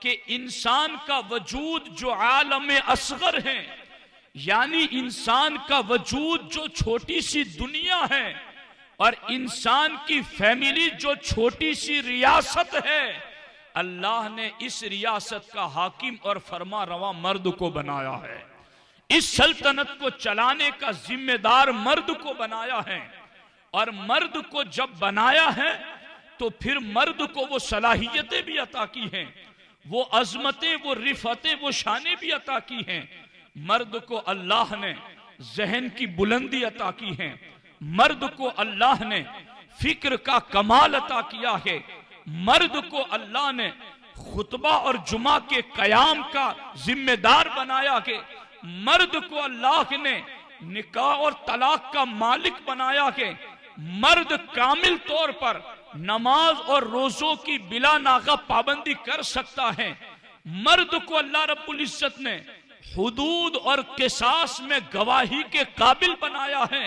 कि इंसान का वजूद जो आलम असगर है, यानी इंसान का वजूद जो छोटी सी दुनिया है और इंसान की फैमिली जो छोटी सी रियासत है, अल्लाह ने इस रियासत का हाकिम और फरमा रवा मर्द को बनाया है। इस सल्तनत को चलाने का जिम्मेदार मर्द को बनाया है। और मर्द को जब बनाया है तो फिर मर्द को वो सलाहियतें भी अता की हैं, वो अजमतें, वो रिफतें, वो शानें भी अता की हैं। मर्द को अल्लाह ने जहन की बुलंदी अता की है। मर्द को अल्लाह ने फिक्र का कमाल अता किया है। मर्द को अल्लाह ने खुतबा और जुमा के कयाम का जिम्मेदार बनाया है। मर्द को अल्लाह ने निकाह और तलाक का मालिक बनाया है। मर्द कामिल तौर पर नमाज और रोजों की बिला नागा पाबंदी कर सकता है। मर्द को अल्लाह रब्बुल इज्जत ने हुदूद और किसास में गवाही के काबिल बनाया है।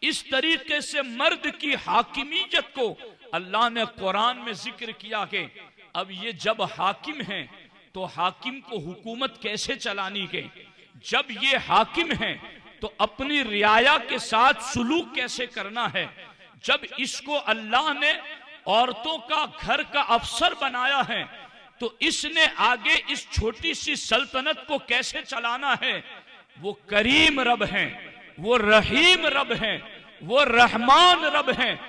इस तरीके से मर्द की हाकिमियत को अल्लाह ने कुरान में जिक्र किया है। अब ये जब हाकिम है तो हाकिम को हुकूमत कैसे चलानी है? जब ये हाकिम है तो अपनी रियाया के साथ सुलूक कैसे करना है? जब इसको अल्लाह ने औरतों का घर का अफसर बनाया है तो इसने आगे इस छोटी सी सल्तनत को कैसे चलाना है? वो करीम रब हैं, वो रहीम रब हैं, वो रहमान रब हैं।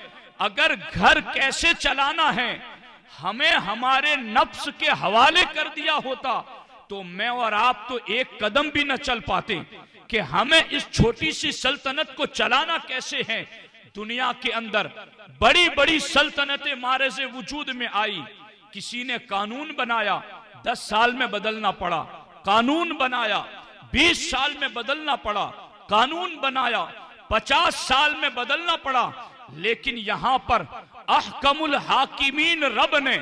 अगर घर कैसे चलाना है हमें हमारे नफ्स के हवाले कर दिया होता तो मैं और आप तो एक कदम भी न चल पाते कि हमें इस छोटी सी सल्तनत को चलाना कैसे है। दुनिया के अंदर बड़ी बड़ी सल्तनतें मारज़े वजूद में आई। किसी ने कानून बनाया, 10 साल में बदलना पड़ा। कानून बनाया, 20 साल में बदलना पड़ा। कानून बनाया, 50 साल में बदलना पड़ा। लेकिन यहां पर अहकमुल हाकिमीन रब ने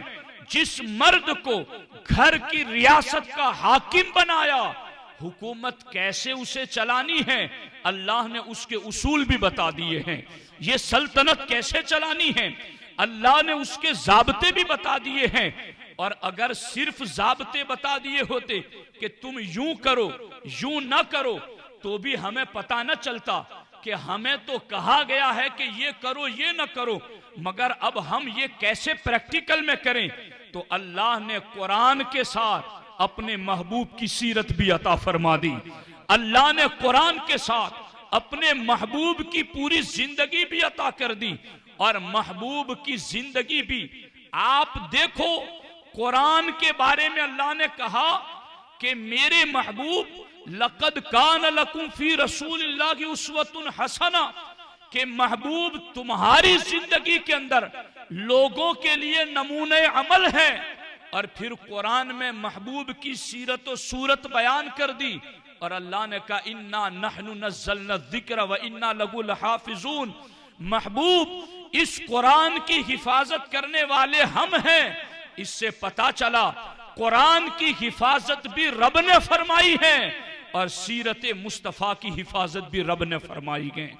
जिस मर्द को घर की रियासत का हाकिम बनाया, हुकूमत कैसे उसे चलानी है अल्लाह ने उसके उसूल भी बता दिए हैं। ये सल्तनत कैसे चलानी है अल्लाह ने उसके जाब्ते भी बता दिए हैं। और अगर सिर्फ जाब्ते बता दिए होते कि तुम यूं करो यूं ना करो तो भी हमें पता न चलता कि हमें तो कहा गया है कि ये करो ये ना करो, मगर अब हम ये कैसे प्रैक्टिकल में करें? तो अल्लाह ने कुरान के साथ अपने महबूब की सीरत भी अता फरमा दी। अल्लाह ने कुरान के साथ अपने महबूब की पूरी जिंदगी भी अता कर दी। और महबूब की जिंदगी भी आप देखो, कुरान के बारे में अल्लाह ने कहा कि मेरे महबूब लक़द कान लकुम फी रसूलिल्लाहि उस्वतुन हसना, कि महबूब तुम्हारी जिंदगी के अंदर लोगों के लिए नमूने अमल है। और फिर कुरान में महबूब की सीरत और सूरत बयान कर दी। और अल्लाह ने कहा इन्ना नहनु नज़्ज़लना ज़िक्र व इन्ना लहु लहाफ़िज़ून, महबूब इस कुरान की हिफाजत करने वाले हम हैं। इससे पता चला कुरान की हिफाजत भी रब ने फरमाई है और सीरत मुस्तफ़ा की हिफाजत भी रब ने फरमाई है।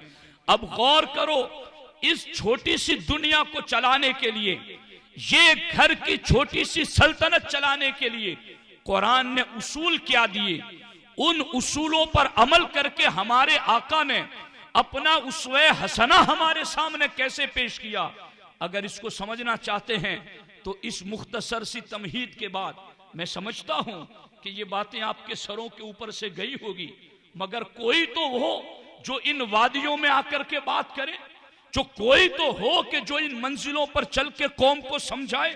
अब गौर करो, इस छोटी सी दुनिया को चलाने के लिए, ये घर की छोटी सी सल्तनत चलाने के लिए कुरान ने उसूल क्या दिए, उन उसूलों पर अमल करके हमारे आका ने अपना उसवे हसना हमारे सामने कैसे पेश किया। अगर इसको समझना चाहते हैं तो इस मुख्तसर सी तमहीद के बाद मैं समझता हूं कि ये बातें आपके सरों के ऊपर से गई होगी, मगर कोई तो हो जो इन वादियों में आकर के बात करे, जो कोई तो हो कि जो इन मंजिलों पर चल के कौम को समझाए।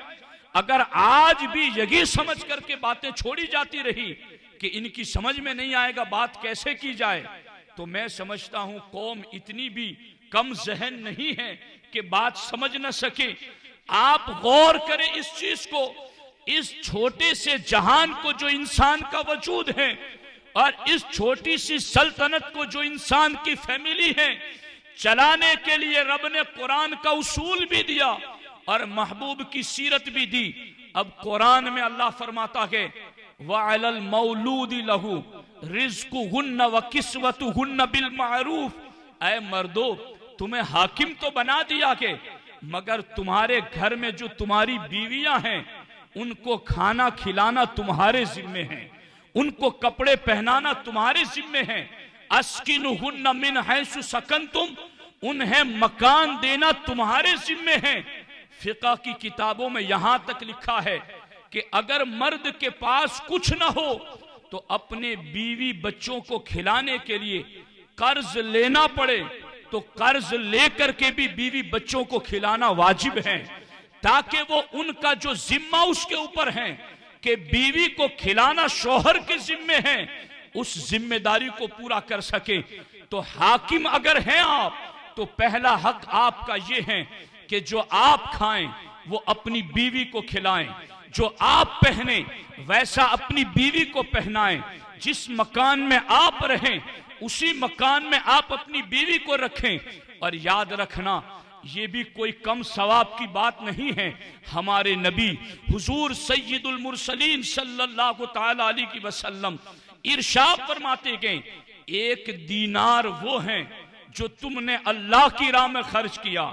अगर आज भी यही समझ करके बातें छोड़ी जाती रही कि इनकी समझ में नहीं आएगा बात कैसे की जाए, तो मैं समझता हूं कौम इतनी भी कम जहन नहीं है कि बात समझ न सके। आप गौर करें इस चीज को, इस छोटे से जहान को जो इंसान का वजूद है और इस छोटी सी सल्तनत को जो इंसान की फैमिली है, चलाने के लिए रब ने कुरान का उसूल भी दिया और महबूब की सीरत भी दी। अब कुरान में अल्लाह फरमाता है वअलल मौलूदी लहू रिज़्कुहुन्न व किस्वतुहुन्न बिल मारूफ, ऐ मर्दो तुम्हें हाकिम तो बना दिया के, मगर तुम्हारे घर में जो तुम्हारी बीवियां हैं उनको खाना खिलाना तुम्हारे जिम्मे है, उनको कपड़े पहनाना तुम्हारे जिम्मे है। अस्किनुहुन्ना मिन हैसु सकनतुम, उन्हें मकान देना तुम्हारे जिम्मे है। फिक़ह की किताबों में यहां तक लिखा है कि अगर मर्द के पास कुछ ना हो तो अपने बीवी बच्चों को खिलाने के लिए कर्ज लेना पड़े तो कर्ज लेकर के भी बीवी बच्चों को खिलाना वाजिब है, ताकि वो उनका जो जिम्मा उसके ऊपर है कि बीवी को खिलाना शौहर के जिम्मे है, उस जिम्मेदारी को पूरा कर सके। तो हाकिम अगर हैं आप तो पहला हक आपका ये है कि जो आप खाएं वो अपनी बीवी को खिलाएं, जो आप पहने वैसा अपनी बीवी को पहनाएं, जिस मकान में आप रहें उसी मकान में आप अपनी बीवी को रखें। और याद रखना ये भी कोई कम सवाब की बात नहीं है। हमारे नबी हुजूर सैयदुल मुरसलीन सल्लल्लाहु तआला अलैहि वसल्लम इरशाद फरमाते गए, एक दीनार वो है जो तुमने अल्लाह की राह में खर्च किया,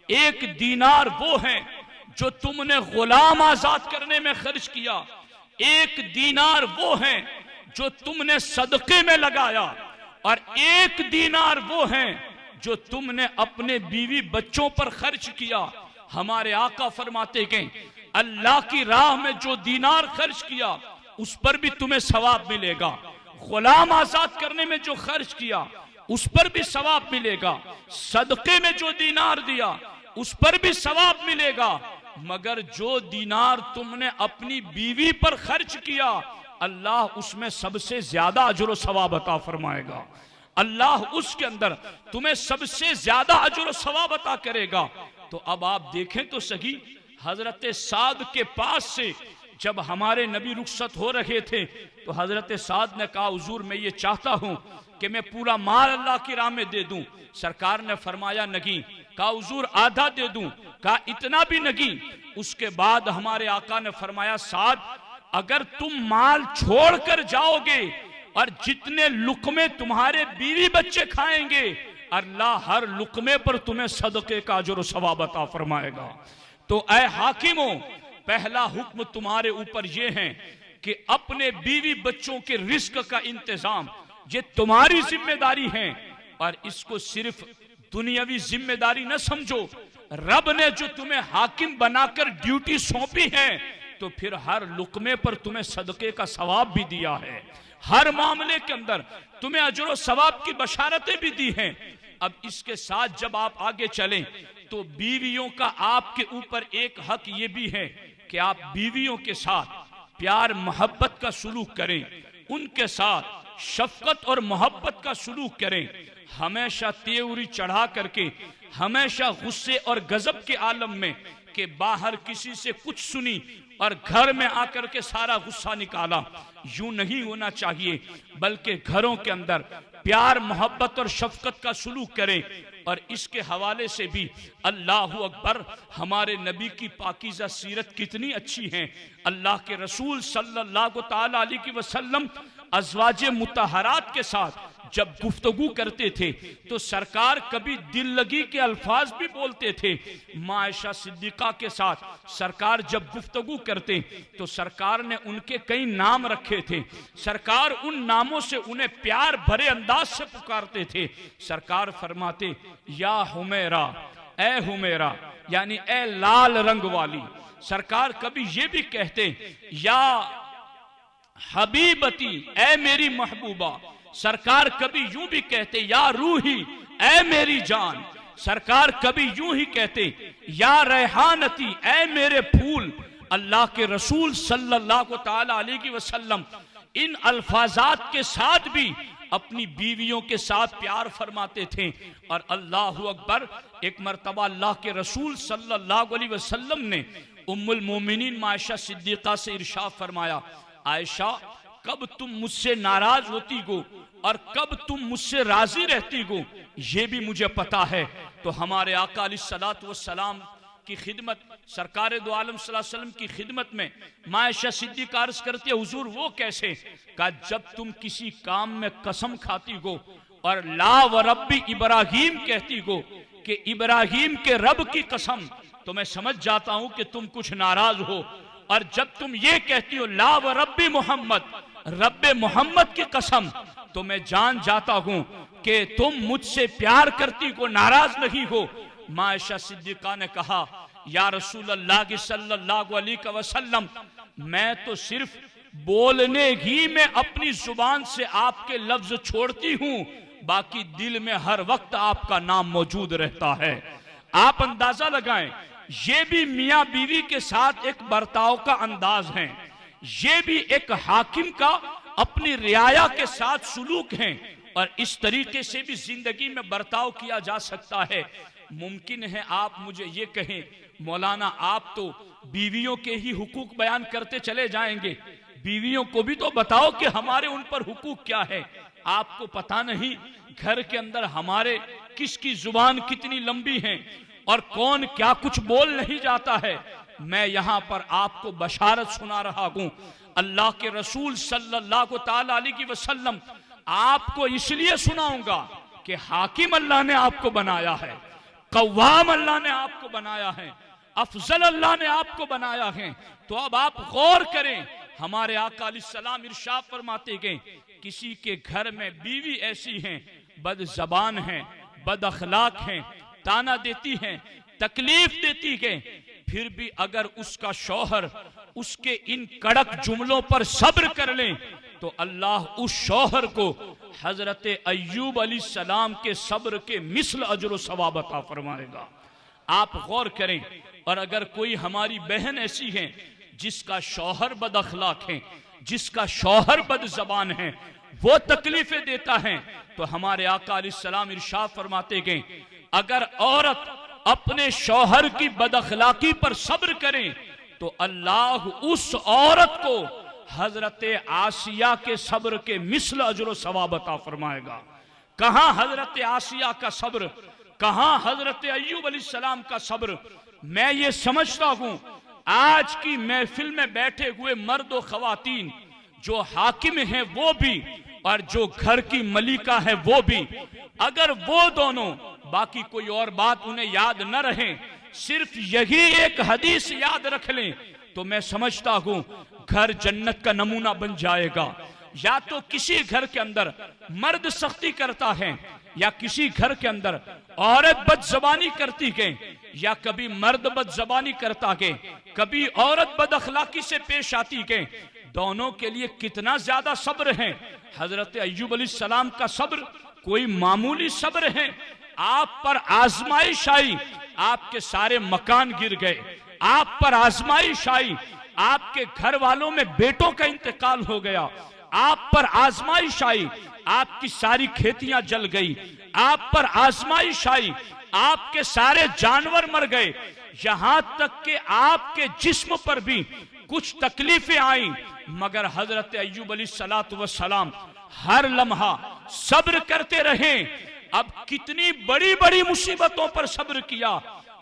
एक दीनार वो है जो तुमने गुलाम आजाद करने में खर्च किया, एक दीनार वो है जो तुमने सदके में लगाया, और एक दीनार वो है जो तुमने अपने बीवी बच्चों पर खर्च किया। हमारे आका फरमाते गए, अल्लाह की राह में जो दीनार खर्च किया उस पर भी तुम्हें सवाब मिलेगा, गुलाम आजाद करने में जो खर्च किया उस पर भी सवाब मिलेगा, सदके में जो दीनार दिया उस पर भी सवाब मिलेगा। मगर जो दीनार तुमने अपनी बीवी पर खर्च किया अल्लाह उसमें सबसे ज्यादा अजर सवाब अता फरमाएगा, अल्लाह उसके अंदर तुम्हें सबसे ज्यादा अजर सवाब अता करेगा। तो अब आप देखें तो सही, हजरत साद के पास से जब हमारे नबी रुखसत हो रहे थे तो हजरत साद ने कहा, हुजूर मैं ये चाहता हूं कि मैं पूरा माल अल्लाह की राह में दे दूं। सरकार ने फरमाया नहीं। कहा हुजूर आधा दे दूं, कहा इतना भी नहीं। उसके बाद हमारे आका ने फरमाया, साद अगर तुम माल छोड़कर जाओगे और जितने लुकमे तुम्हारे बीवी बच्चे खाएंगे अल्लाह हर लुकमे पर तुम्हें सदके का अजर सवाब अता फरमाएगा। तो ऐ हाकिमों, पहला हुक्म तुम्हारे ऊपर यह है कि अपने बीवी बच्चों के रिस्क का इंतजाम ये तुम्हारी जिम्मेदारी है, और इसको सिर्फ दुनियावी जिम्मेदारी न समझो। रब ने जो तुम्हें हाकिम बनाकर ड्यूटी सौंपी है तो फिर हर लुकमे पर तुम्हें सदके का सवाब भी दिया है, हर मामले के अंदर तुम्हें अजर सवाब की बशारतें भी दी हैं। अब इसके साथ जब आप आगे चलें तो बीवियों का आपके ऊपर एक हक ये भी है कि आप बीवियों के साथ प्यार मोहब्बत का सलूक करें, उनके साथ शफकत और मोहब्बत का सलूक करें। हमेशा तेवरी चढ़ा करके, हमेशा गुस्से और गजब के आलम में कि बाहर किसी से कुछ सुनी और घर में आकर के सारा गुस्सा निकाला, यूं नहीं होना चाहिए। बल्कि घरों के अंदर प्यार मोहब्बत और शफकत का सलूक करें। और इसके हवाले से भी अल्लाह अकबर, हमारे नबी की पाकीज़ा सीरत कितनी अच्छी है। अल्लाह के रसूल सल्लल्लाहु ताला अलैहि वसल्लम अज़वाजे मुतहरात के साथ जब गुफ्तगू करते थे तो सरकार कभी दिल लगी के अल्फाज भी बोलते थे। माँ आयशा सिद्दीका के साथ सरकार जब गुफ्तगू करते तो सरकार ने उनके कई नाम रखे थे। सरकार उन नामों से उन्हें प्यार भरे अंदाज से पुकारते थे। सरकार फरमाते, या हुमेरा, ए हुमेरा, यानी ए लाल रंग वाली। सरकार कभी ये भी कहते, या हबीबती, ए मेरी महबूबा। सरकार कभी यूं भी कहते, या रूही, ए मेरी जान। सरकार कभी यूं ही कहते, या रेहानती, ए मेरे फूल। अल्लाह के रसूल सल्लल्लाहु ताला अलैहि वसल्लम इन अल्फाजात के साथ भी अपनी बीवियों के साथ प्यार फरमाते थे। और अल्लाह अकबर, एक मरतबा अल्लाह के रसूल सल्लल्लाहु अलैहि वसल्लम ने उम्मुल मोमिनीन आयशा सिद्दीका से इरशाद फरमाया, आयशा कब तुम मुझसे नाराज होती हो और कब तुम मुझसे राजी रहती हो ये भी मुझे पता है। तो हमारे आका अलैहिस्सलातु वस्सलाम की खिदमत, सरकार दो आलम सल्लल्लाहु अलैहि वसल्लम की खिदमत में माँ आयशा सिद्दीका अर्ज करती है, हुजूर वो कैसे? कहा जब तुम किसी काम में कसम खाती हो और ला व रब्बी इब्राहिम कहती हो कि इब्राहिम के रब की कसम, तो मैं समझ जाता हूं कि तुम कुछ नाराज हो। और जब तुम ये कहती हो ला व रब्बी मोहम्मद, रब्बे मोहम्मद की कसम, तो मैं जान जाता हूं कि तुम मुझसे प्यार करती को नाराज नहीं हो। मायशा सिद्दीका ने कहा या रसूल अल्लाह सल्लल्लाहु अलैहि वसल्लम, मैं तो सिर्फ बोलने ही में अपनी जुबान से आपके लफ्ज छोड़ती हूं, बाकी दिल में हर वक्त आपका नाम मौजूद रहता है। आप अंदाजा लगाएं, ये भी मियां बीवी के साथ एक बर्ताव का अंदाज है, ये भी एक हाकिम का अपनी रियाया के साथ सुलूक है, और इस तरीके से भी जिंदगी में बर्ताव किया जा सकता है। मुमकिन है आप मुझे ये कहें मौलाना आप तो बीवियों के ही हुकूक बयान करते चले जाएंगे, बीवियों को भी तो बताओ कि हमारे उन पर हुकूक क्या है। आपको पता नहीं घर के अंदर हमारे किसकी जुबान कितनी लंबी है और कौन क्या कुछ बोल नहीं जाता है। मैं यहां पर आपको बशारत सुना रहा हूं, अल्लाह के रसूल सल्लल्लाहु ताला अलैहि वसल्लम आपको इसलिए सुनाऊंगा कि हाकिम अल्लाह ने आपको बनाया है, कव्वाम अल्लाह ने आपको बनाया है, अफजल अल्लाह ने आपको बनाया है। तो अब आप गौर करें, हमारे आका अलैहिस्सलाम इरशाद फरमाते गए किसी के घर में बीवी ऐसी हैं, बद जबान हैं, बद अखलाक हैं, ताना देती हैं, तकलीफ देती है, फिर भी अगर उसका शौहर उसके इन कड़क जुमलों पर सब्र कर ले तो अल्लाह उस शौहर को हजरत अय्यूब अलैहिस्सलाम के सब्र के मिस्ल अजर सवाब अता फरमाएगा। आप गौर करें, और अगर कोई हमारी बहन ऐसी है जिसका शौहर बद अखलाक है, जिसका शौहर बद जबान है, वो तकलीफें देता है, तो हमारे आका अलैहिस्सलाम इरशाद फरमाते गए अगर औरत अपने शौहर की बदअखलाकी पर सब्र करे तो अल्लाह उस औरत को हजरत आसिया के सब्र के मिस्ल अजर सवाब अता फरमाएगा। कहां हजरत आसिया का सब्र, कहां हजरत अय्यूब अलैहिस्सलाम का सब्र। मैं ये समझता हूं आज की महफिल में बैठे हुए मर्द और खवातीन, जो हाकिम हैं वो भी और जो घर की मलिका है वो भी, अगर वो दोनों, बाकी कोई और बात उन्हें याद न रहे, सिर्फ यही एक हदीस याद रख लें तो मैं समझता हूं घर जन्नत का नमूना बन जाएगा। या तो किसी घर के अंदर मर्द सख्ती करता है, या किसी घर के अंदर औरत बदजबानी करती है, या कभी मर्द बदजबानी करता है, कभी औरत बदअखलाकी से पेश आती है। दोनों के लिए कितना ज्यादा सब्र है। हजरत अय्यूब अलैहिस्सलाम का सब्र कोई मामूली सब्र है। आप पर आजमाइश आई, आपके सारे मकान गिर गए, आप पर आजमाइश आई, आपके घर वालों में बेटों का इंतकाल हो गया, आप पर आजमाइश आई, आपकी सारी खेतियां जल गई, आप पर आजमाइश आई, आपके सारे जानवर मर गए, यहां तक कि आपके जिस्म पर भी कुछ तकलीफें आई, मगर हजरत अय्यूब अलैहिस्सलातु वस्सलाम हर लम्हा सब्र करते रहे। अब कितनी बड़ी बड़ी मुसीबतों पर सब्र किया।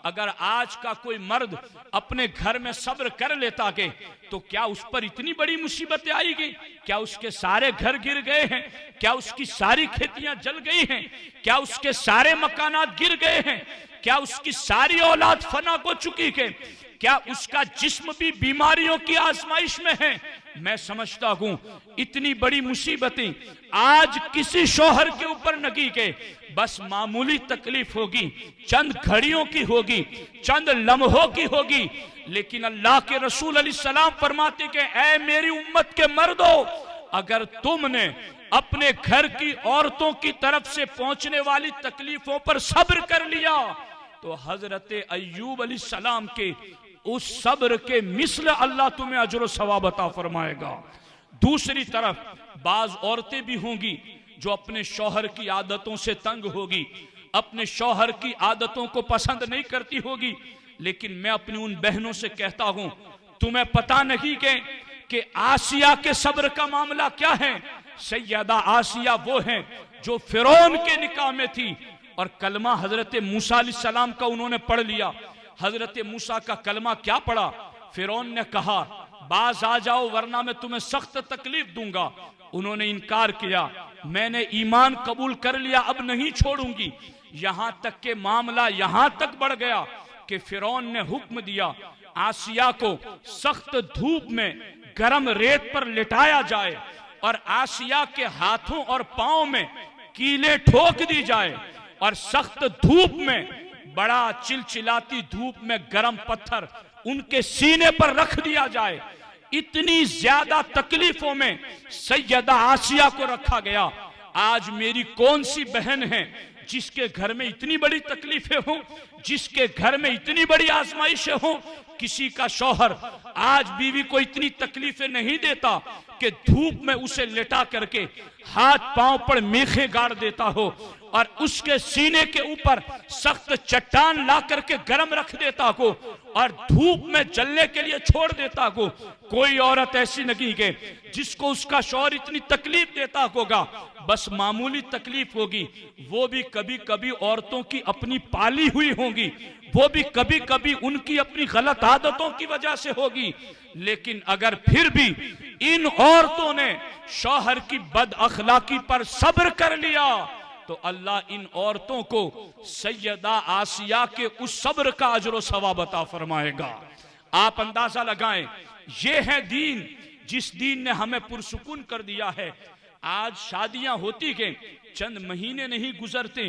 अगर आज का कोई मर्द अपने घर में सब्र कर लेता के तो क्या उस पर इतनी बड़ी मुसीबतें आएगी? क्या उसके सारे घर गिर गए हैं? क्या उसकी सारी खेतियां जल गई हैं? क्या उसके सारे मकानात गिर गए हैं? क्या उसकी सारी औलाद फना हो चुकी है? क्या उसका जिस्म भी बीमारियों की आजमाइश में है? मैं समझता हूं इतनी बड़ी मुसीबतें आज किसी शौहर के ऊपर नगी के बस मामूली तकलीफ होगी, चंद घड़ियों की होगी, चंद लम्हों की होगी, लेकिन अल्लाह के रसूल अलैहिस्सलाम फरमाते कि ऐ मेरी उम्मत के मर्दों, अगर तुमने अपने घर की औरतों की तरफ से पहुंचने वाली तकलीफों पर सब्र कर लिया तो हजरत अय्यूब अलैहिस्सलाम के उस सब्र के मिस्ल अल्लाह तुम्हें अजर सवाब अता फरमाएगा। दूसरी तरफ बाज औरतें भी होंगी जो अपने शौहर की आदतों से तंग होगी, अपने शौहर की आदतों को पसंद नहीं करती होगी, लेकिन मैं अपनी उन बहनों से कहता हूं तुम्हें पता नहीं कि आसिया के सब्र का मामला क्या है। सैयदा आसिया वो हैं जो फिरौन के निकाह में थी और कलमा हजरत मूसा अलैहिस्सलाम का उन्होंने पढ़ लिया। हजरत मूसा का कलमा क्या पढ़ा? फिरौन ने कहा बाज आ जाओ वरना मैं तुम्हें सख्त तकलीफ दूंगा। उन्होंने इनकार किया, मैंने ईमान कबूल कर लिया, अब नहीं छोड़ूंगी। यहां तक के मामला यहां तक बढ़ गया कि फिरौन ने हुक्म दिया आसिया को सख्त धूप में गर्म रेत पर लिटाया जाए और आसिया के हाथों और पांव में कीले ठोक दी जाए और सख्त धूप में, बड़ा चिलचिलाती धूप में गर्म पत्थर उनके सीने पर रख दिया जाए। इतनी ज्यादा तकलीफों में सैयदा आसिया को रखा गया। आज मेरी कौन सी बहन है जिसके घर में इतनी बड़ी तकलीफें हो, जिसके घर में इतनी बड़ी आजमाइशें हो? किसी का शौहर आज बीवी को इतनी तकलीफें नहीं देता कि धूप में उसे लेटा करके हाथ पांव पर मेखे गाड़ देता हो और उसके सीने के ऊपर सख्त चट्टान ला करके गर्म रख देता हो और धूप में जलने के लिए छोड़ देता हो। कोई औरत ऐसी नहीं है जिसको उसका शौहर इतनी तकलीफ देता होगा। बस मामूली तकलीफ होगी, वो भी कभी कभी औरतों की अपनी पाली हुई होगी, वो भी कभी कभी उनकी अपनी गलत आदतों की वजह से होगी। लेकिन अगर फिर भी इन औरतों ने शौहर की बद अखलाकी पर सब्र कर लिया तो अल्लाह इन औरतों को सैयदा आसिया के उस सब्र का अजर सवाब अता फरमाएगा। आप अंदाजा लगाएं, ये है दीन, जिस दीन ने हमें पुरसुकून कर दिया है। आज शादियां होती हैं, चंद महीने नहीं गुजरते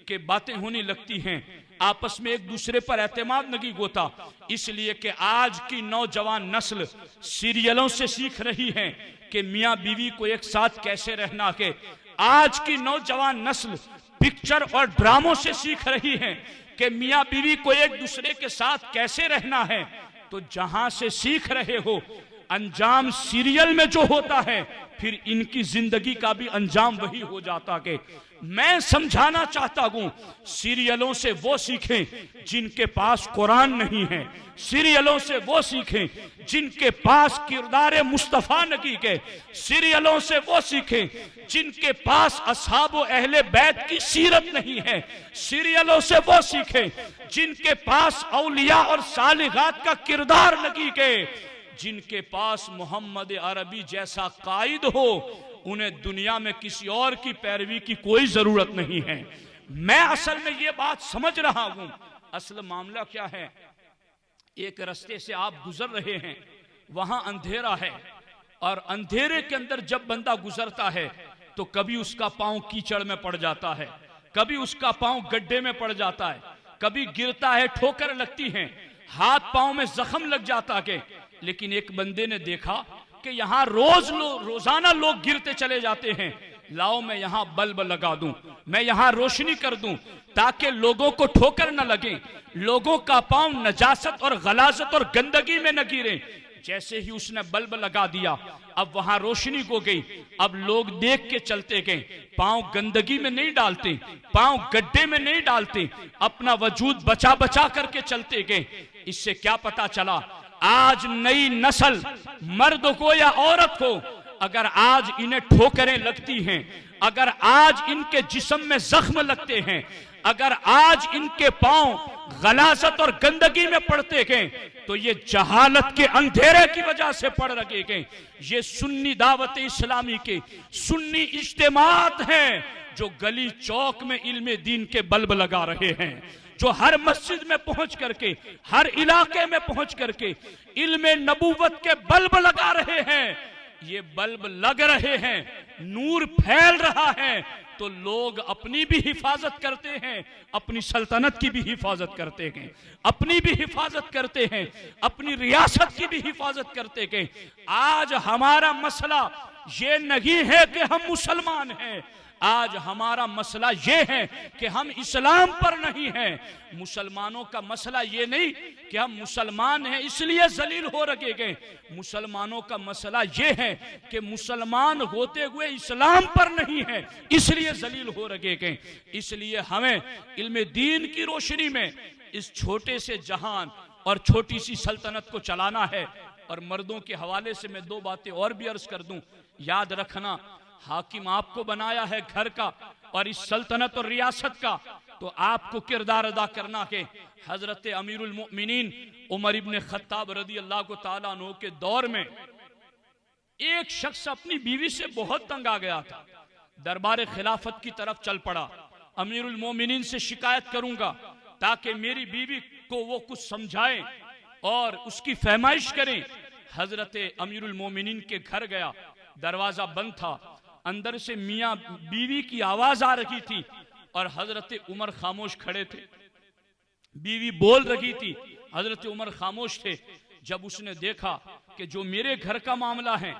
कि बातें होने लगती हैं, आपस में एक दूसरे पर एतमाद नहीं होता। इसलिए कि आज की नौजवान नस्ल सीरियलों से सीख रही है कि मियां बीवी को एक साथ कैसे रहना है। आज की नौजवान नस्ल पिक्चर और ड्रामों से सीख रही है कि मियां बीवी को एक दूसरे के साथ कैसे रहना है। तो जहां से सीख रहे हो, अंजाम सीरियल में जो होता है, फिर इनकी जिंदगी का भी अंजाम वही हो जाता है। मैं समझाना चाहता हूं, सीरियलों से वो सीखें जिनके पास कुरान नहीं है, सीरियलों से वो सीखें जिनके पास किरदार मुस्तफा नहीं है, सीरियलों से वो सीखें जिनके पास असहाब अहले बैत की सीरत नहीं है, सीरियलों से वो सीखें जिनके पास औलिया और सालिहात का किरदार नहीं है, जिनके पास मोहम्मद अरबी जैसा कायद हो। उन्हें दुनिया में किसी और की पैरवी की कोई जरूरत नहीं है। मैं असल में ये बात समझ रहा हूं। असल मामला क्या है, एक रास्ते से आप गुजर रहे हैं, वहां अंधेरा है और अंधेरे के अंदर जब बंदा गुजरता है तो कभी उसका पांव कीचड़ में पड़ जाता है, कभी उसका पांव गड्ढे में पड़ जाता है, कभी गिरता है, ठोकर लगती है, हाथ पांव में जख्म लग जाता है। लेकिन एक बंदे ने देखा कि यहाँ रोजाना लोग गिरते चले जाते हैं, लाओ मैं यहाँ बल्ब लगा दूं, मैं यहाँ रोशनी कर दूं ताकि लोगों को ठोकर न लगे, लोगों का पांव नजासत और गलाजत और गंदगी में न गिरे। जैसे ही उसने बल्ब लगा दिया, अब वहां रोशनी हो गई। अब लोग देख के चलते गए, पांव गंदगी में नहीं डालते, पांव गड्ढे में नहीं डालते, अपना वजूद बचा बचा करके चलते गए। इससे क्या पता चला, आज नई नस्ल, मर्द को या औरत को, अगर आज इन्हें ठोकरें लगती हैं, अगर आज इनके जिस्म में जख्म लगते हैं, अगर आज इनके पांव गलाजत और गंदगी में पड़ते गए, तो ये जहालत के अंधेरे की वजह से पड़ रहे गए। ये सुन्नी दावत इस्लामी के सुन्नी इज्तिमात हैं जो गली चौक में इल्मे दीन के बल्ब लगा रहे हैं, जो हर मस्जिद में पहुंच करके, हर इलाके में पहुंच करके इल्मे नबूवत के बल्ब लगा रहे हैं। ये बल्ब लग रहे हैं, नूर फैल रहा है, तो लोग अपनी भी हिफाजत करते हैं, अपनी सल्तनत की भी हिफाजत करते हैं, अपनी भी हिफाजत करते हैं, अपनी रियासत की भी हिफाजत करते हैं। आज हमारा मसला ये नहीं है कि हम मुसलमान हैं, आज हमारा मसला ये है कि हम इस्लाम पर नहीं हैं। मुसलमानों का मसला ये नहीं कि हम मुसलमान हैं इसलिए जलील हो रखे गए, मुसलमानों का मसला ये है कि मुसलमान होते हुए इस्लाम पर नहीं है इसलिए जलील हो रखे गए। इसलिए हमें इल्मे दीन की रोशनी में इस छोटे से जहान और छोटी सी सल्तनत को चलाना है। और मर्दों के हवाले से मैं दो बातें और भी अर्ज कर दूं। याद रखना, हाकिम आपको बनाया है घर का और इस सल्तनत और रियासत का, तो आपको किरदार अदा करना है। हजरत अमीरुल मोमिनीन उमर इब्न खत्ताब रदी अल्लाह को ताला अन्हु के दौर में एक शख्स अपनी बीवी से बहुत तंग आ गया था, दरबार खिलाफत की तरफ चल पड़ा। अमीरुल मोमिनीन से शिकायत करूंगा ताकि मेरी बीवी को वो कुछ समझाएं। और उसकी फरमाइश करें। हजरत अमीरुल मोमिनीन के घर गया, दरवाजा बंद था, अंदर से मियाँ बीवी की आवाज आ रही थी और हजरत उमर खामोश खड़े थे। बीवी बोल रही थी, हजरत उमर खामोश थे। जब उसने देखा कि जो मेरे घर का मामला है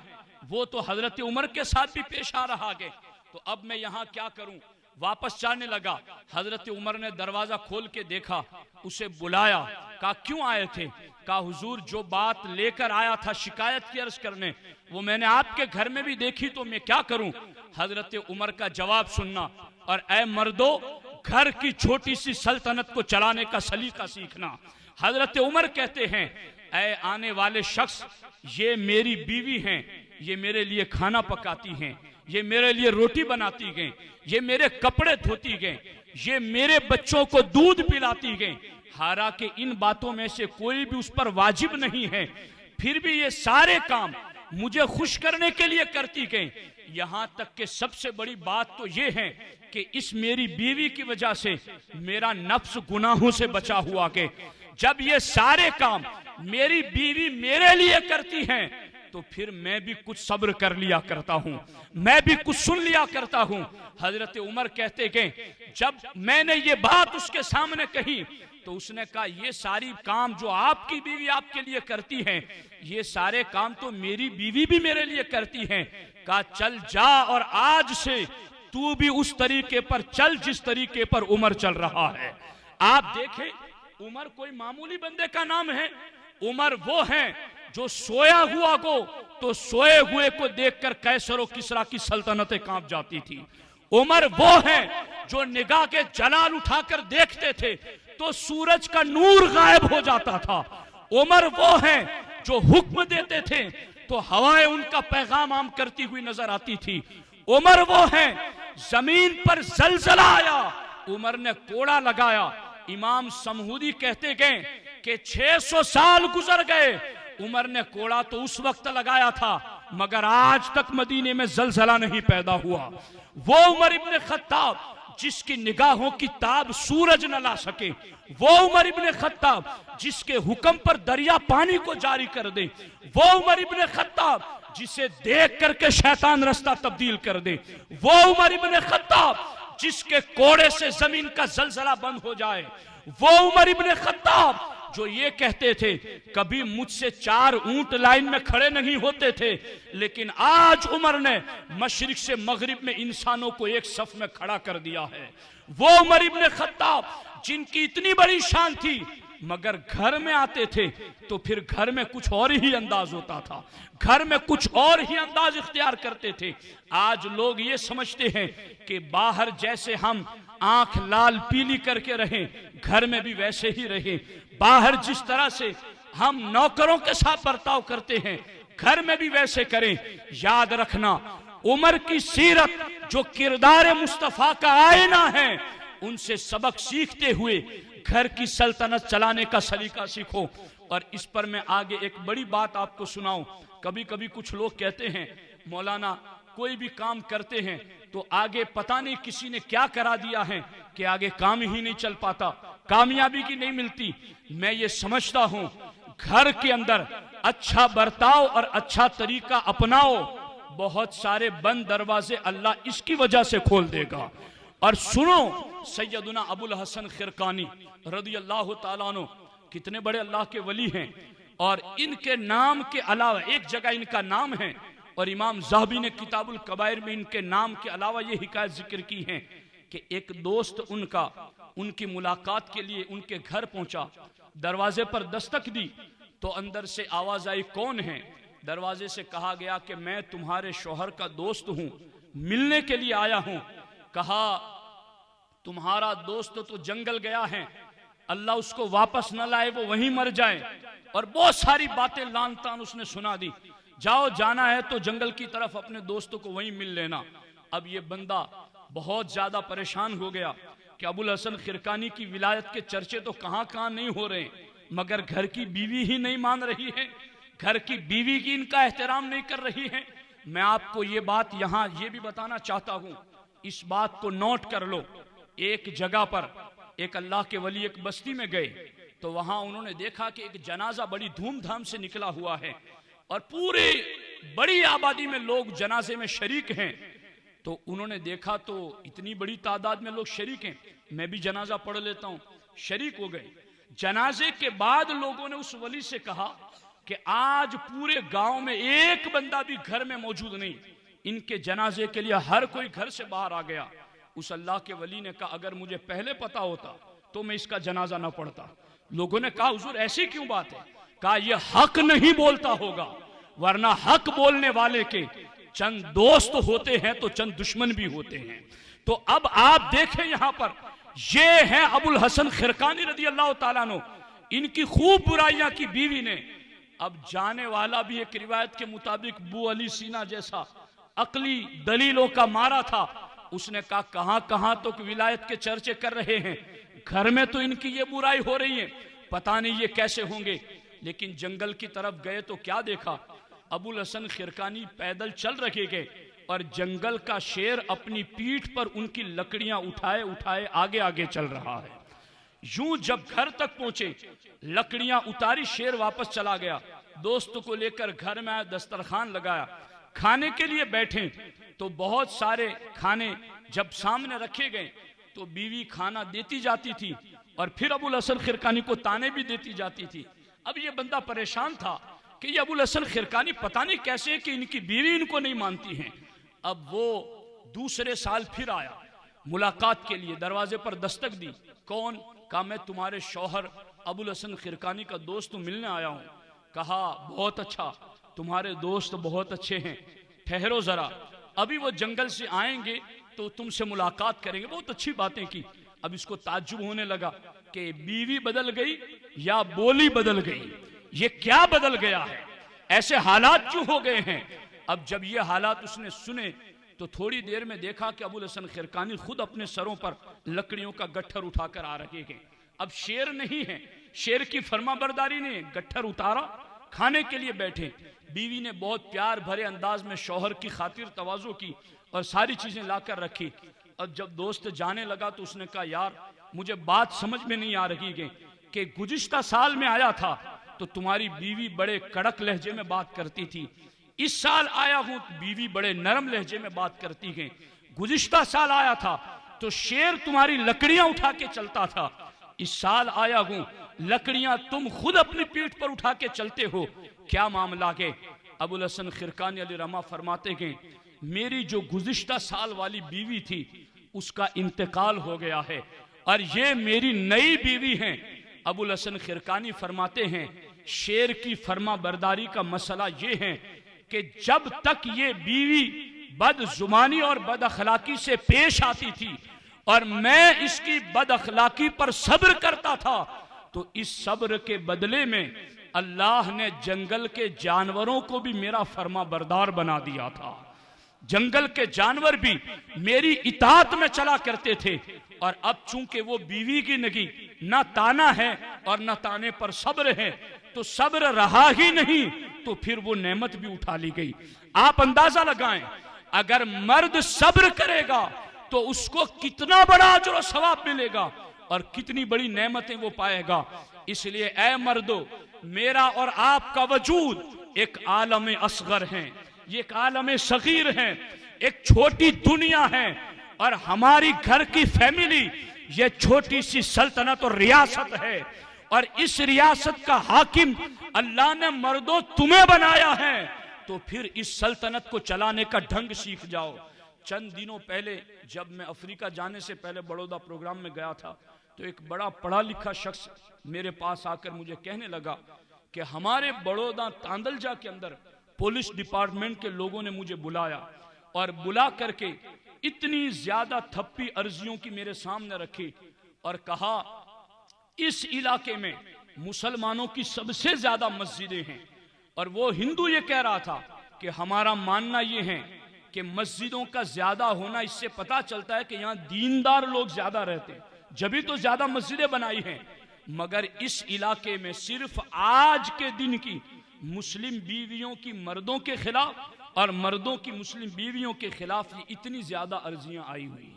वो तो हजरत उमर के साथ भी पेश आ रहा है, तो अब मैं यहाँ क्या करूं, वापस जाने लगा। हजरत उमर ने दरवाजा खोल के देखा, उसे बुलाया, कहा क्यों आए थे? कहा हुजूर जो बात लेकर आया था शिकायत की अर्ज करने, वो मैंने आपके घर में भी देखी, तो मैं क्या करूं? हजरत उमर का जवाब सुनना और ऐ मर्दो, घर की छोटी सी सल्तनत को चलाने का सलीका सीखना। हजरत उमर कहते हैं, ऐ आने वाले शख्स, ये मेरी बीवी हैं, ये मेरे लिए खाना पकाती हैं, ये मेरे लिए रोटी बनाती गई, ये मेरे कपड़े धोती गई, ये मेरे बच्चों को दूध पिलाती गई। हालांकि इन बातों में से कोई भी उस पर वाजिब नहीं है, फिर भी ये सारे काम मुझे खुश करने के लिए करती गई। यहां तक कि सबसे बड़ी बात तो ये है कि इस मेरी बीवी की वजह से मेरा नफ्स गुनाहों से बचा हुआ के जब ये सारे काम मेरी बीवी मेरे लिए करती हैं तो फिर मैं भी कुछ सब्र कर लिया करता हूं, मैं भी कुछ सुन लिया करता हूं। हजरत उमर कहते गए, जब मैंने ये बात उसके सामने कही तो उसने कहा, ये सारी काम जो आपकी बीवी आपके लिए करती है, ये सारे काम तो मेरी बीवी भी मेरे लिए करती है। कहा चल जा और आज से तू भी उस तरीके पर चल जिस तरीके पर उमर चल रहा है। आप देखें, उमर कोई मामूली बंदे का नाम है। उमर वो है जो सोया हुआ को तो सोए हुए को देखकर कैसर और किसरा की सल्तनतें कांप जाती थी। उमर वो है जो निगाह के जलाल उठाकर देखते थे तो सूरज का नूर गायब हो जाता था। उमर वो है जो हुक्म देते थे तो हवाएं उनका पैगाम आम करती हुई नजर आती थी। उमर वो है, जमीन पर जलजला आया, उमर ने कोड़ा लगाया। इमाम समहूदी कहते गए कि 600 साल गुजर गए, उमर ने कोड़ा तो उस वक्त लगाया था मगर आज तक मदीने में जलजला नहीं पैदा हुआ। वो उमर इब्ने खत्ताब जिसकी निगाहों की ताब सूरज न ला सके, वो उमर इब्ने खत्ताब जिसके हुक्म पर दरिया पानी को जारी कर दे, वो उमर इब्ने खत्ताब जिसे देख करके शैतान रास्ता तब्दील कर दे, वो उमर इब्ने खत्ताब जिसके कोड़े से जमीन का जलजला बंद हो जाए, वो उमर इब्ने खत्ताब जो ये कहते थे कभी मुझसे 4 ऊंट लाइन में खड़े नहीं होते थे, लेकिन आज उमर ने मशरिक से मगरिब में इंसानों को एक सफ में खड़ा कर दिया है। वो उमर इब्ने खत्ताब जिनकी इतनी बड़ी शान थी मगर घर में आते थे तो फिर घर में कुछ और ही अंदाज होता था, घर में कुछ और ही अंदाज इख्तियार करते थे। आज लोग ये समझते हैं कि बाहर जैसे हम आंख लाल पीली करके रहें, घर में भी वैसे ही रहें। बाहर जिस तरह से हम नौकरों के साथ बर्ताव करते हैं, घर में भी वैसे करें। याद रखना, उमर की सीरत जो किरदार मुस्तफा का आईना है, उनसे सबक सीखते हुए घर की सल्तनत चलाने का सलीका सीखो। और इस पर मैं आगे एक बड़ी बात आपको सुनाऊं। कभी कभी कुछ लोग कहते हैं, मौलाना कोई भी काम करते हैं तो आगे पता नहीं किसी ने क्या करा दिया है कि आगे काम ही नहीं चल पाता, कामयाबी की नहीं मिलती। मैं ये समझता हूं घर के अंदर अच्छा बर्ताव और अच्छा तरीका अपनाओ, बहुत सारे बंद दरवाजे अल्लाह इसकी वजह से खोल देगा। और सुनो, सैयदुना अबुल हसन खिरकानी रदी अल्लाह ताला अन्हु कितने बड़े अल्लाह के वली हैं, और इनके नाम के अलावा एक जगह इनका नाम है और इमाम ज़हबी ने किताबुल कबायर में इनके नाम के अलावा ये हिकायत जिक्र की है कि एक दोस्त उनका उनकी मुलाकात के लिए उनके घर पहुंचा, दरवाजे पर दस्तक दी तो अंदर से आवाज आई, कौन है? दरवाजे से कहा गया कि मैं तुम्हारे शौहर का दोस्त हूं, मिलने के लिए आया हूं। कहा तुम्हारा दोस्त तो जंगल गया है, अल्लाह उसको वापस न लाए, वो वहीं मर जाए। और बहुत सारी बातें लान तान उसने सुना दी। जाओ, जाना है तो जंगल की तरफ अपने दोस्तों को वहीं मिल लेना। अब ये बंदा बहुत ज्यादा परेशान हो गया कि अबुल हसन खिरकानी की विलायत के चर्चे तो कहां कहां नहीं हो रहे, मगर घर की बीवी ही नहीं मान रही है, घर की बीवी की इनका एहतराम नहीं कर रही है। मैं आपको ये बात यहां ये भी बताना चाहता हूं, इस बात को नोट कर लो। एक जगह पर एक अल्लाह के वली एक बस्ती में गए, तो वहां उन्होंने देखा कि एक जनाजा बड़ी धूमधाम से निकला हुआ है और पूरी बड़ी आबादी में लोग जनाजे में शरीक हैं। तो उन्होंने देखा तो इतनी बड़ी तादाद में लोग शरीक हैं, मैं भी जनाजा पढ़ लेता हूं। शरीक हो गए। जनाजे के बाद लोगों ने उस वली से कहा कि आज पूरे गांव में एक बंदा भी घर में मौजूद नहीं, इनके जनाजे के लिए हर कोई घर से बाहर आ गया। उस अल्लाह के वली ने कहा अगर मुझे पहले पता होता तो मैं इसका जनाजा ना पढ़ता। लोगों ने कहा हुजूर ऐसी क्यों बात है? कहा यह हक नहीं बोलता होगा, वरना हक बोलने वाले के चंद दोस्त होते हैं तो चंद दुश्मन भी होते हैं। तो अब आप देखें यहां पर ये है अबुल हसन खिरकानी रदी अल्लाह ताला अन्हु, इनकी खूब बुराइयां की बीवी ने। अब जाने वाला भी एक रिवायत के मुताबिक बू अली सीना जैसा अकली दलीलों का मारा था। उसने कहा कहां कहां तो विलायत के चर्चे कर रहे हैं, घर में तो इनकी ये बुराई हो रही है, पता नहीं ये कैसे होंगे। लेकिन जंगल की तरफ गए तो क्या देखा, अबुल हसन खिरकानी पैदल चल रहे गए और जंगल का शेर अपनी पीठ पर उनकी लकड़ियां उठाए उठाए आगे आगे चल रहा है। यूं जब घर तक पहुंचे, लकड़ियां उतारी, शेर वापस चला गया। दोस्त को लेकर घर में आया, दस्तरखान लगाया, खाने के लिए बैठे तो बहुत सारे खाने जब सामने रखे गए तो बीवी खाना देती जाती थी और फिर अबुल हसन खिरकानी को ताने भी देती जाती थी। अब ये बंदा परेशान था कि ये अबुल हसन खिरकानी पता नहीं कैसे कि इनकी बीवी इनको नहीं मानती है। अब वो दूसरे साल फिर आया मुलाकात के लिए, दरवाजे पर दस्तक दी। कौन? कहा मैं तुम्हारे शौहर अबुल हसन खिरकानी का दोस्त मिलने आया हूं। कहा बहुत अच्छा, तुम्हारे दोस्त बहुत अच्छे हैं, ठहरो जरा, अभी वो जंगल से आएंगे तो तुमसे मुलाकात करेंगे। बहुत अच्छी बातें की। अब इसको ताज्जुब होने लगा कि बीवी बदल गई या बोली बदल गई, ये क्या बदल गया है, ऐसे हालात क्यों हो गए हैं। अब जब ये हालात उसने सुने तो थोड़ी देर में देखा कि अबुल हसन खिरकानी खुद अपने सरों पर लकड़ियों का गट्ठर उठाकर आ रहे हैं। अब शेर नहीं है, शेर की फर्माबरदारी नहीं है, गट्ठर उतारा, खाने के लिए बैठे। बीवी ने बहुत प्यार भरे अंदाज में शौहर की खातिर तवाज़ो की और सारी चीजें लाकर रखी। और जब दोस्त जाने लगा तो उसने कहा यार मुझे बात समझ में नहीं आ रही है कि गुज़िश्ता साल में आया था तो तुम्हारी बीवी बड़े कड़क लहजे में बात करती थी, इस साल आया हूं बीवी बड़े नरम लहजे में बात करती है। गुज़िश्ता साल आया था तो शेर तुम्हारी लकड़ियां उठा के चलता था, इस साल आया हूं लकड़ियां तुम खुद अपनी पीठ पर उठा के चलते हो, क्या मामला है। अबुल हसन खिरकानी अली रमा फरमाते हैं मेरी जो गुज़िश्ता साल वाली बीवी थी उसका इंतकाल हो गया है और ये मेरी नई बीवी हैं। अबुल हसन खिरकानी फरमाते हैं शेर की फर्मा बरदारी का मसला ये है कि जब तक ये बीवी बदजुबानी और बद अखलाकी से पेश आती थी और मैं इसकी बद अखलाकी पर सब्र करता था तो इस सब्र के बदले में अल्लाह ने जंगल के जानवरों को भी मेरा फर्मा बरदार बना दिया था। जंगल के जानवर भी मेरी इताअत में चला करते थे और अब चूंकि वो बीवी की नगी ना ताना है और ना ताने पर सब्र है तो सब्र रहा ही नहीं तो फिर वो नेमत भी उठा ली गई। आप अंदाजा लगाएं अगर मर्द सब्र करेगा तो उसको कितना बड़ा अजर और सवाब मिलेगा और कितनी बड़ी नेमतें वो पाएगा। इसलिए ए मर्दो, मेरा और आपका वजूद एक आलम असगर है, ये एक आलम सगीर है, एक छोटी दुनिया है और हमारी घर की फैमिली ये छोटी सी सल्तनत और रियासत है और इस रियासत का हाकिम अल्लाह ने मर्दों तुम्हें बनाया है तो फिर इस सल्तनत को चलाने का ढंग सीख जाओ। चंद दिनों पहले जब मैं अफ्रीका जाने से पहले बड़ौदा प्रोग्राम में गया था तो एक बड़ा पढ़ा लिखा शख्स मेरे पास आकर मुझे कहने लगा कि हमारे बड़ौदा तांदलजा के अंदर पुलिस डिपार्टमेंट के लोगों ने मुझे बुलाया और बुला करके इतनी ज्यादा थप्पी अर्जियों की मेरे सामने रखी और कहा इस इलाके में मुसलमानों की सबसे ज्यादा मस्जिदें हैं और वो हिंदू ये कह रहा था कि हमारा मानना ये है कि मस्जिदों का ज्यादा होना इससे पता चलता है कि यहाँ दीनदार लोग ज्यादा रहते हैं, जभी तो ज्यादा मस्जिदें बनाई हैं। मगर इस इलाके में सिर्फ आज के दिन की मुस्लिम बीवियों की मर्दों के खिलाफ और मर्दों की मुस्लिम बीवियों के खिलाफ ये इतनी ज्यादा अर्जियां आई हुई।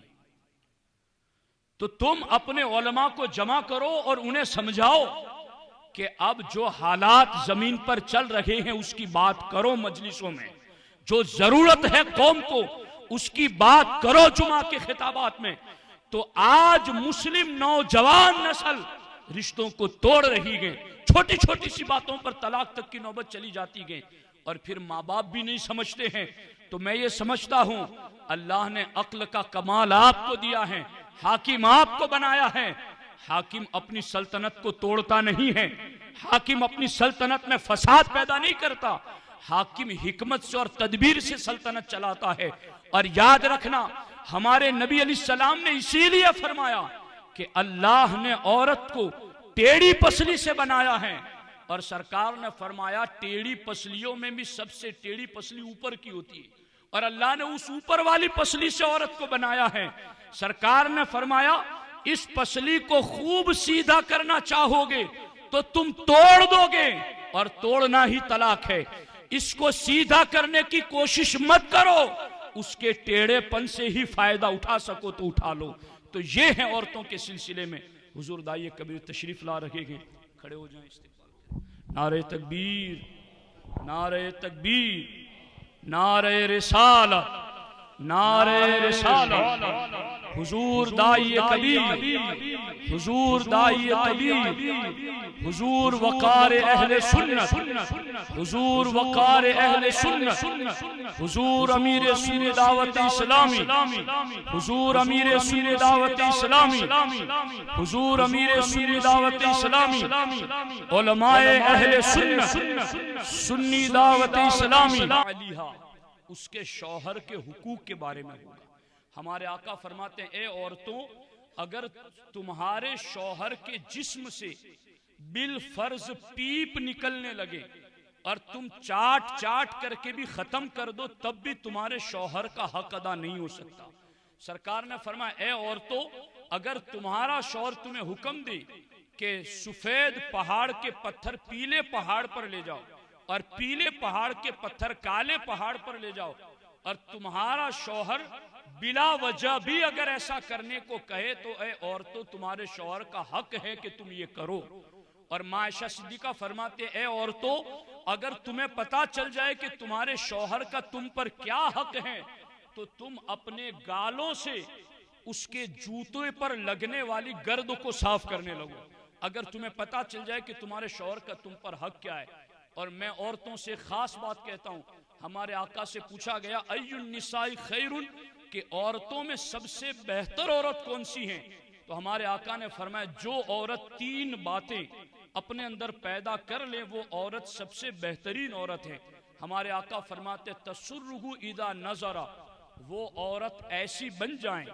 तो तुम अपने उलमा को जमा करो और उन्हें समझाओ कि अब जो हालात जमीन पर चल रहे हैं उसकी बात करो मजलिसों में, जो जरूरत है कौम को उसकी बात करो जुमा के खिताबात में। तो आज मुस्लिम नौजवान नस्ल रिश्तों को तोड़ रही है, छोटी छोटी सी बातों पर तलाक तक की नौबत चली जाती है, और फिर माँ बाप भी नहीं समझते हैं। तो मैं ये समझता हूं अल्लाह ने अक्ल का कमाल आपको दिया है, हाकिम आपको बनाया है। हाकिम अपनी सल्तनत को तोड़ता नहीं है, हाकिम अपनी सल्तनत में फसाद पैदा नहीं करता, हाकिम हिकमत से और तदबीर से सल्तनत चलाता है। और याद रखना हमारे नबी अलैहिस्सलाम ने इसीलिए फरमाया कि अल्लाह ने औरत को टेढ़ी पसली से बनाया है, और सरकार ने फरमाया टेढ़ी पसलियों में भी सबसे टेढ़ी पसली ऊपर की होती है, और अल्लाह ने उस ऊपर वाली पसली से औरत को बनाया है। सरकार ने फरमाया इस पसली को खूब सीधा करना चाहोगे तो तुम तोड़ दोगे, और तोड़ना ही तलाक है। इसको सीधा करने की कोशिश मत करो, उसके टेढ़ेपन से ही फायदा उठा सको तो उठा लो। तो ये है औरतों के सिलसिले में। हुजूर दाई कबीर तशरीफ ला रहे हैं, खड़े हो जाएं, इस्तिक़बाल। नारे तकबीर, नारे तकबीर, नारे रिसालत, नारे रिसालत। हुजूर दाई कबीर, हुजूर दाई कबीर, हुजूर वकार अहले सुन्नत, हुजूर वकार अहले सुन्नत, हुजूर अमीर सुन्नी दावत इस्लामी, हुजूर अमीर सुन्नी दावत इस्लामी, हुजूर अमीर सुन्नी दावत इस्लामी, उलमाए अहले सुन्नत सुन्नी दावत इस्लामी उसके शौहर के हुकूक के बारे में होगा। हमारे आका फरमाते हैं ए औरतों, अगर तुम्हारे शौहर के जिस्म से बिल फर्ज पीप निकलने लगे और तुम चाट चाट करके भी खत्म कर दो तब भी तुम्हारे शौहर का हक अदा नहीं हो सकता। सरकार ने फरमाया ए औरतों, अगर तुम्हारा शौहर तुम्हें हुक्म दे कि सफेद पहाड़ के पत्थर पीले पहाड़ पर ले जाओ और पीले पहाड़ के पत्थर काले पहाड़ पर ले जाओ, और तुम्हारा शौहर बिला वजह भी अगर ऐसा करने को कहे तो ए औरतों तुम्हारे शौहर का हक है कि तुम ये करो। और माँ आयशा सिद्दीका फरमाते ए औरतों, अगर तुम्हें पता चल जाए कि तुम्हारे शौहर का तुम पर क्या हक है तो तुम अपने गालों से उसके जूतों पर लगने वाली गर्द को साफ करने लगो। अगर तुम्हें पता चल जाए कि तुम्हारे शौहर का तुम पर हक क्या है। और मैं औरतों से खास बात कहता हूँ, हमारे आका से पूछा गया अय्युन निसाई खैरुन, कि औरतों में सबसे बेहतर औरत कौन सी है, तो हमारे आका ने फरमाया जो औरत 3 बातें अपने अंदर पैदा कर ले वो औरत सबसे बेहतरीन औरत है। हमारे आका फरमाते तसुर्रुहु इदा नजरा, वो औरत ऐसी बन जाए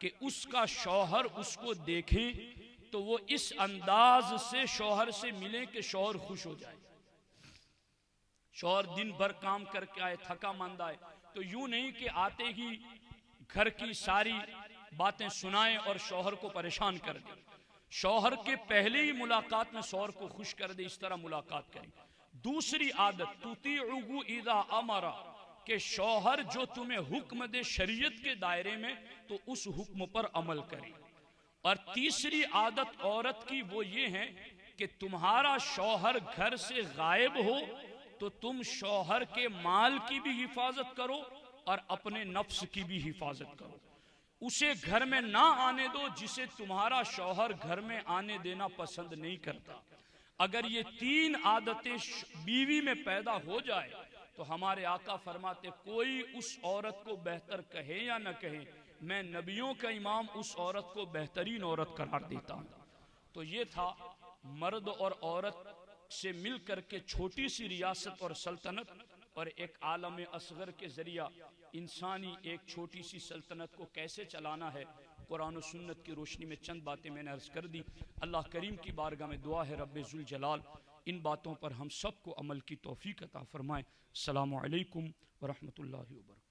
कि उसका शौहर उसको देखे तो वो इस अंदाज से शौहर से मिले कि शौहर खुश हो जाए। शौहर दिन भर काम करके आए, थका मांदा है, तो यूं नहीं कि आते ही घर की सारी बातें सुनाएं और शौहर को परेशान कर दे। शौहर के पहले ही मुलाकात में शौहर को खुश कर दे, इस तरह मुलाकात करें। दूसरी आदत तुतीउहु इदा अमरा, कि शौहर जो तुम्हें हुक्म दे शरीयत के दायरे में तो उस हुक्म पर अमल करे। और तीसरी आदत औरत की वो ये है कि तुम्हारा शौहर घर से गायब हो तो तुम शौहर के माल की भी हिफाजत करो और अपने नफ्स की भी हिफाजत करो। उसे घर में ना आने दो जिसे तुम्हारा शौहर घर में आने देना पसंद नहीं करता। अगर ये 3 आदतें बीवी में पैदा हो जाए तो हमारे आका फरमाते कोई उस औरत को बेहतर कहे या न कहे, मैं नबियों का इमाम उस औरत को बेहतरीन औरत करार देता हूँ। तो ये था मर्द और औरत से मिल करके छोटी सी रियासत और सल्तनत, और एक आलम असगर के जरिया इंसानी एक छोटी सी सल्तनत को कैसे चलाना है। कुरान और सुन्नत की रोशनी में चंद बातें मैंने अर्ज कर दी। अल्लाह करीम की बारगाह में दुआ है रब्बे जुल जलाल इन बातों पर हम सबको अमल की तौफीक अता फरमाए। अस्सलामु अलैकुम व रहमतुल्लाहि व बरकातहू।